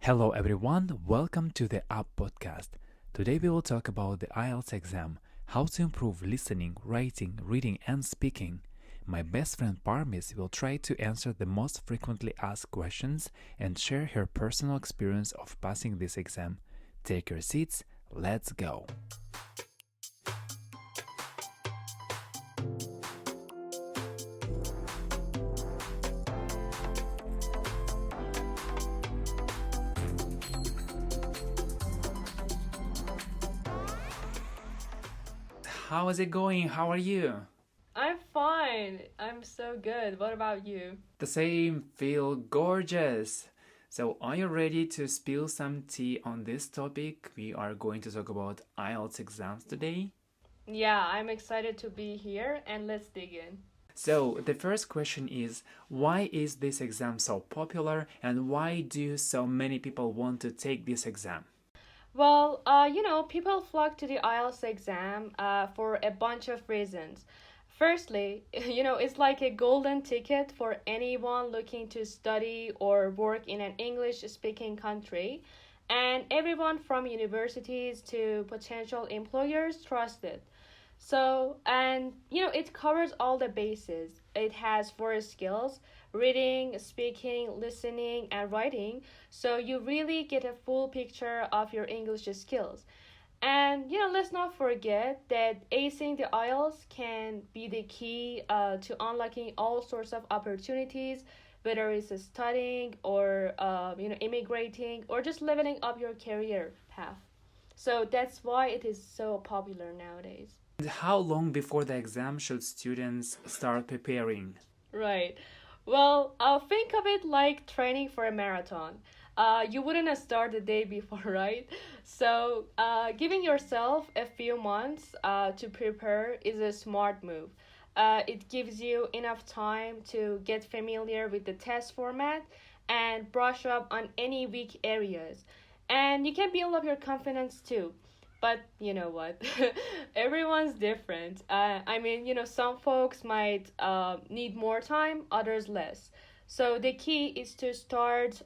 Hello everyone, welcome to the Up podcast. Today we will talk about the Ielts exam, how to improve listening, writing, reading and speaking. My best friend Parmis will try to answer the most frequently asked questions and share her personal experience of passing this exam. Take your seats, let's go. How is it going? How are you? I'm fine. I'm so good. What about you? The same, feel gorgeous. So, are you ready to spill some tea on this topic? We are going to talk about IELTS exams today. Yeah, I'm excited to be here and let's dig in. So, the first question is why is this exam so popular and why do so many people want to take this exam? Well, people flock to the IELTS exam for a bunch of reasons. Firstly, it's like a golden ticket for anyone looking to study or work in an English speaking country. And everyone from universities to potential employers trust it. It covers all the bases. It has four skills: reading, speaking, listening, and writing. So you really get a full picture of your English skills. Let's not forget that acing the IELTS can be the key to unlocking all sorts of opportunities, whether it's studying or immigrating or just leveling up your career path. So that's why it is so popular nowadays. And how long before the exam should students start preparing? Right. Well, think of it like training for a marathon. You wouldn't start the day before, right? So, giving yourself a few months to prepare is a smart move. It gives you enough time to get familiar with the test format and brush up on any weak areas. And you can build up your confidence too. But you know what? Everyone's different. Some folks might need more time, others less. So the key is to start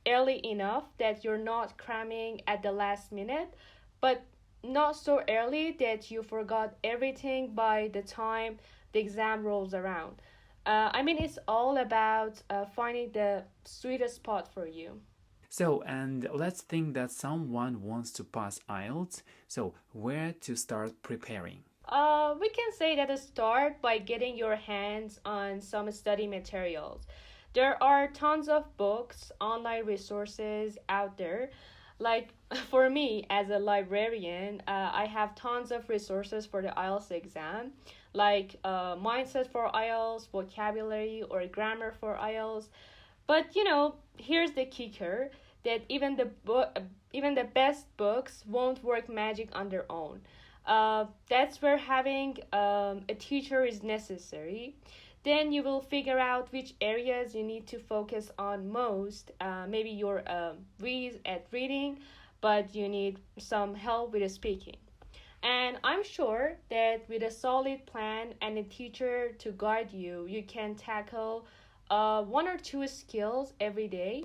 early enough that you're not cramming at the last minute, but not so early that you forgot everything by the time the exam rolls around. It's all about finding the sweetest spot for you. So, and let's think that someone wants to pass IELTS. So, where to start preparing? We can say that start by getting your hands on some study materials. There are tons of books, online resources out there. Like for me as a librarian, I have tons of resources for the IELTS exam, like mindset for IELTS, vocabulary or grammar for IELTS. But here's the kicker that even the best books won't work magic on their own. That's where having a teacher is necessary. Then you will figure out which areas you need to focus on most. Maybe you're weak at reading, but you need some help with speaking. And I'm sure that with a solid plan and a teacher to guide you, you can tackle one or two skills every day.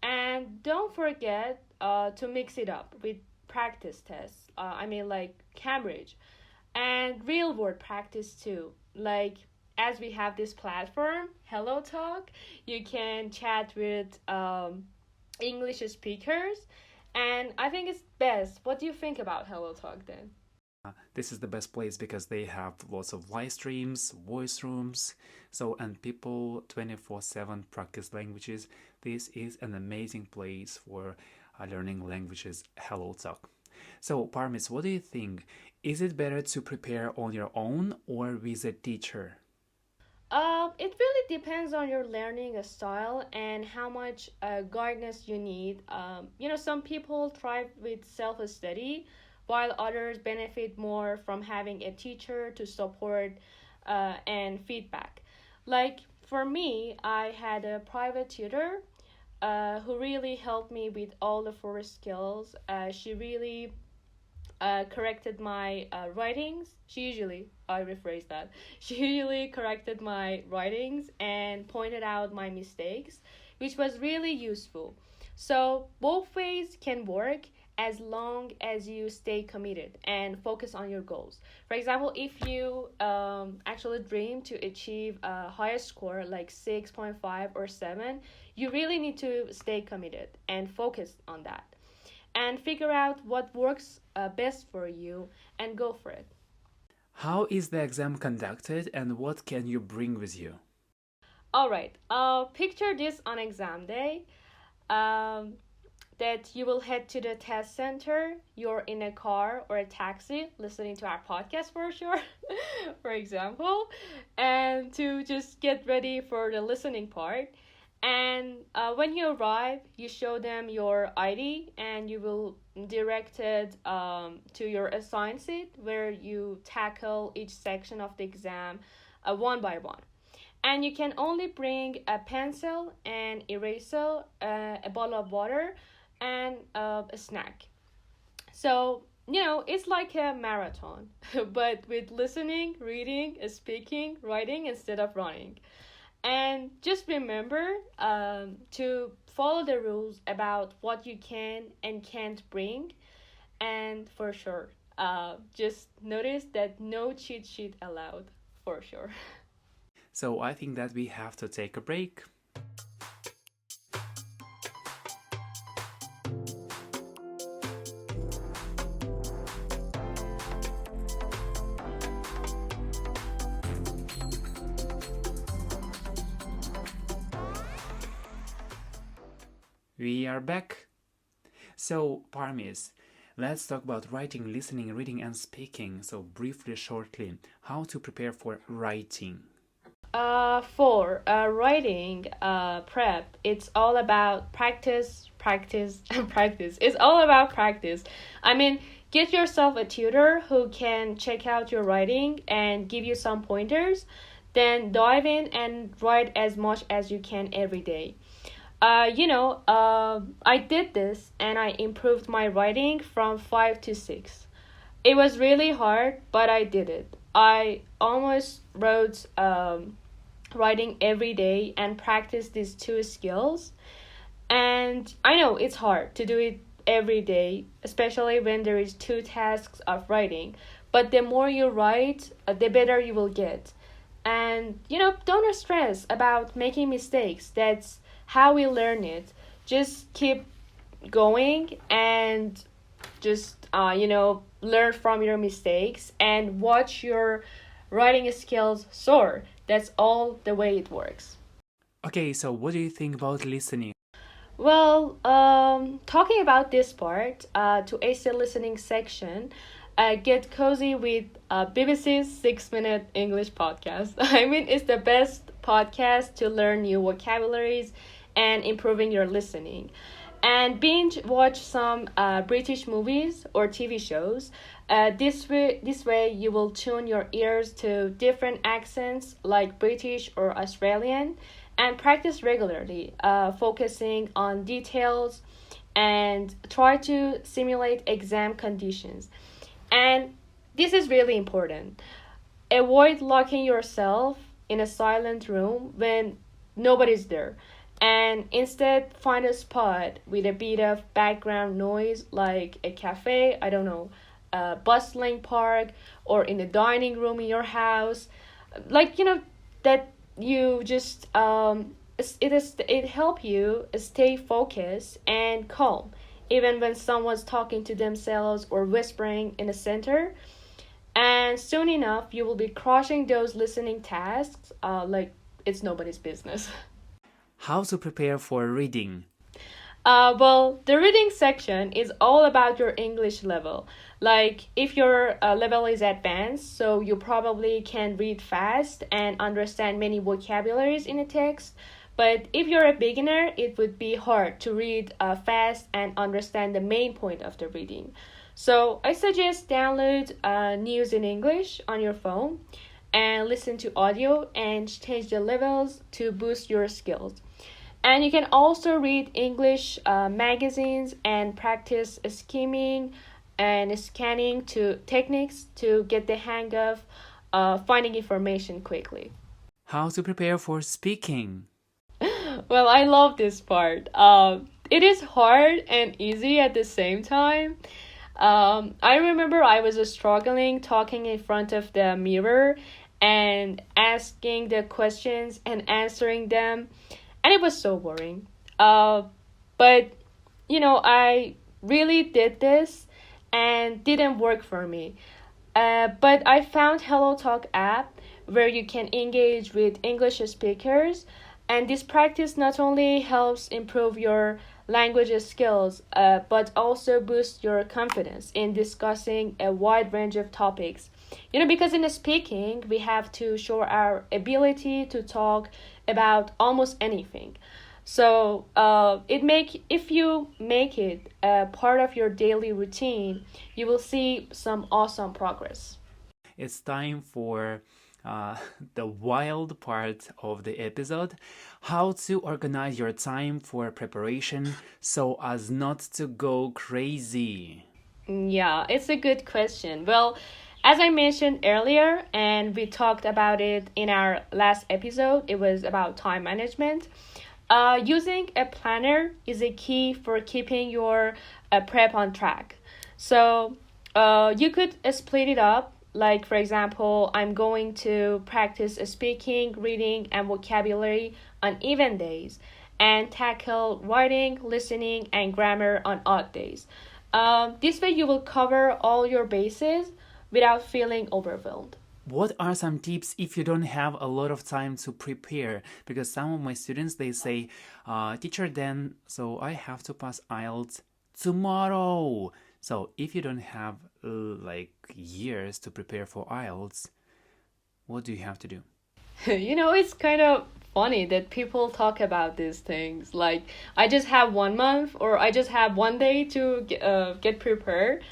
And don't forget to mix it up with practice tests. Like Cambridge and real world practice too. Like as we have this platform, Hello Talk, you can chat with English speakers. And I think it's best. What do you think about Hello Talk then? This is the best place because they have lots of live streams, voice rooms, so and people 24/7 practice languages. This is an amazing place for learning languages. Hello Talk. So, Parmis, what do you think? Is it better to prepare on your own or with a teacher? It really depends on your learning style and how much guidance you need. Some people thrive with self study, while others benefit more from having a teacher to support and feedback. Like for me, I had a private tutor who really helped me with all the four skills. She really corrected my writings. I rephrase that. She usually corrected my writings and pointed out my mistakes, which was really useful. So both ways can work as long as you stay committed and focus on your goals. For example, if you actually dream to achieve a higher score like 6.5 or 7, you really need to stay committed and focus on that and figure out what works best for you and go for it. How is the exam conducted and what can you bring with you? All right, picture this on exam day. Um, that you will head to the test center. You're in a car or a taxi listening to our podcast for sure, for example, and to just get ready for the listening part. And when you arrive, you show them your ID and you will directed to your assigned seat where you tackle each section of the exam one by one. And you can only bring a pencil, an eraser, a bottle of water, and a snack. So, it's like a marathon, but with listening, reading, speaking, writing instead of running. And just remember to follow the rules about what you can and can't bring. And for sure, just notice that no cheat sheet allowed, for sure. So I think that we have to take a break. We are back. So, Parmis, let's talk about writing, listening, reading, and speaking. So, briefly, shortly, how to prepare for writing. For writing prep, it's all about practice, practice, and practice. It's all about practice. I mean, get yourself a tutor who can check out your writing and give you some pointers. Then dive in and write as much as you can every day. I did this and I improved my writing from 5 to 6. It was really hard, but I did it. I almost wrote writing every day and practice these two skills. And I know it's hard to do it every day, especially when there is two tasks of writing. But the more you write, the better you will get. And don't stress about making mistakes. That's how we learn it. Just keep going and just learn from your mistakes and watch your writing skills soar. That's all the way it works. Okay, so what do you think about listening? Well, talking about this part, to ace the listening section, get cozy with BBC's 6 Minute English podcast. I mean, it's the best podcast to learn new vocabularies and improving your listening. And binge watch some British movies or TV shows. This way you will tune your ears to different accents like British or Australian, and practice regularly, focusing on details and try to simulate exam conditions. And this is really important. Avoid locking yourself in a silent room when nobody's there, and instead find a spot with a bit of background noise like a cafe, I don't know, a bustling park, or in a dining room in your house. Like, that you just it help you stay focused and calm even when someone's talking to themselves or whispering in the center. And soon enough you will be crushing those listening tasks like it's nobody's business. How to prepare for reading? Well, the reading section is all about your English level. Like, if your level is advanced, so you probably can read fast and understand many vocabularies in a text. But if you're a beginner, it would be hard to read fast and understand the main point of the reading. So I suggest download News in English on your phone and listen to audio and change the levels to boost your skills. And you can also read English magazines and practice skimming and scanning to techniques to get the hang of finding information quickly. How to prepare for speaking? Well, I love this part. it is hard and easy at the same time. I remember I was struggling talking in front of the mirror and asking the questions and answering them, and it was so boring. But I really did this and didn't work for me. But I found Hello Talk app where you can engage with English speakers, and this practice not only helps improve your language skills, but also boosts your confidence in discussing a wide range of topics. Because in speaking, we have to show our ability to talk about almost anything. So if you make it a part of your daily routine, you will see some awesome progress. It's time for uh, the wild part of the episode, how to organize your time for preparation so as not to go crazy. Yeah, it's a good question. Well, as I mentioned earlier, and we talked about it in our last episode, it was about time management. Using a planner is a key for keeping your prep on track. So you could split it up. Like, for example, I'm going to practice speaking, reading, and vocabulary on even days, and tackle writing, listening, and grammar on odd days. This way, you will cover all your bases without feeling overwhelmed. What are some tips if you don't have a lot of time to prepare? Because some of my students they say, teacher, then so I have to pass IELTS tomorrow. So if you don't have like years to prepare for IELTS, what do you have to do? It's kind of funny that people talk about these things. Like, I just have 1 month or I just have 1 day to get prepared.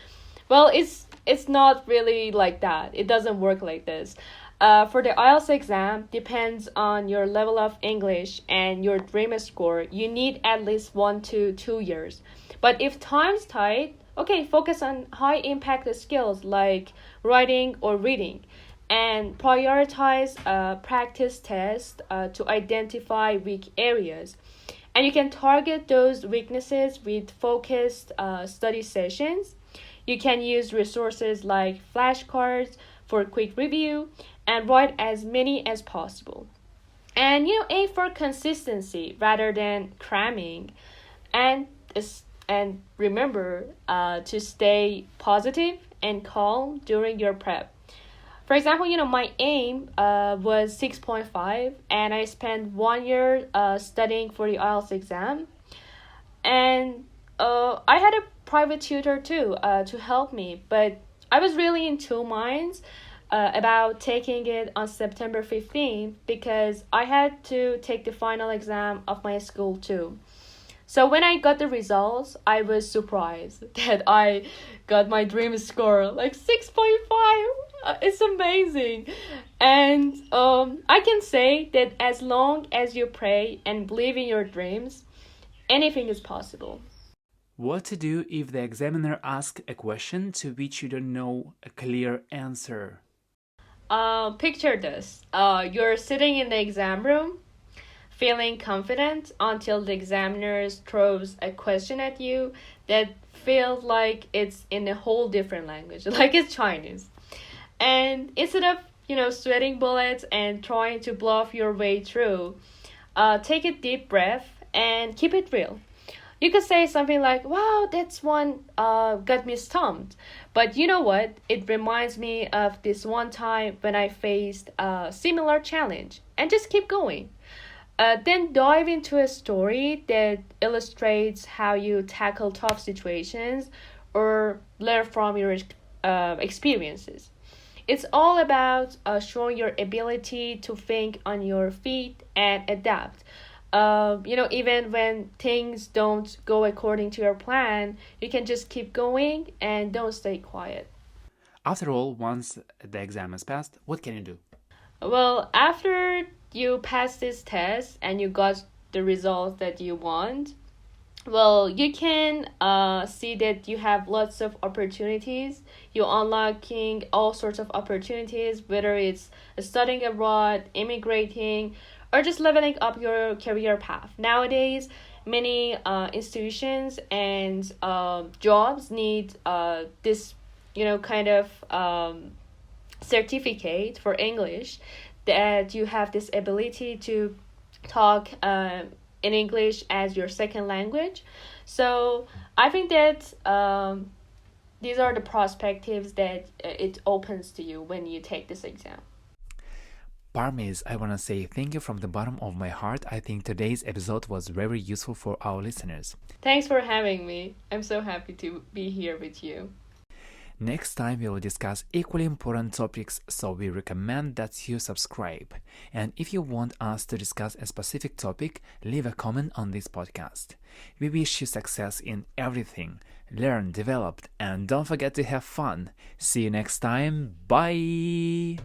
Well, it's not really like that. It doesn't work like this. For the IELTS exam, depends on your level of English and your dream score. You need at least 1 to 2 years. But if time's tight, okay, focus on high impact skills like writing or reading, and prioritize practice tests to identify weak areas. And you can target those weaknesses with focused study sessions. You can use resources like flashcards for quick review and write as many as possible. And aim for consistency rather than cramming. And and remember to stay positive and calm during your prep. For example, my aim was 6.5, and I spent 1 year studying for the IELTS exam. And I had a private tutor too to help me, but I was really in two minds about taking it on September 15th because I had to take the final exam of my school too. So when I got the results, I was surprised that I got my dream score, like 6.5. It's amazing. And I can say that as long as you pray and believe in your dreams, anything is possible. What to do if the examiner asks a question to which you don't know a clear answer? Picture this. You're sitting in the exam room, feeling confident until the examiner throws a question at you that feels like it's in a whole different language, like it's Chinese. And instead of, sweating bullets and trying to bluff your way through, take a deep breath and keep it real. You could say something like, wow, that's one got me stumped. But you know what? It reminds me of this one time when I faced a similar challenge. And just keep going. Then dive into a story that illustrates how you tackle tough situations or learn from your experiences. It's all about showing your ability to think on your feet and adapt. Even when things don't go according to your plan, you can just keep going and don't stay quiet. After all, once the exam is passed, what can you do? Well, after you pass this test and you got the results that you want, well, you can see that you have lots of opportunities. You're unlocking all sorts of opportunities, whether it's studying abroad, immigrating, or just leveling up your career path. Nowadays, many institutions and jobs need this, kind of certificate for English, that you have this ability to talk in English as your second language. So I think that these are the perspectives that it opens to you when you take this exam. Parmes, I want to say thank you from the bottom of my heart. I think today's episode was very useful for our listeners. Thanks for having me. I'm so happy to be here with you. Next time we will discuss equally important topics, so we recommend that you subscribe. And if you want us to discuss a specific topic, leave a comment on this podcast. We wish you success in everything. Learn, develop, and don't forget to have fun. See you next time. Bye!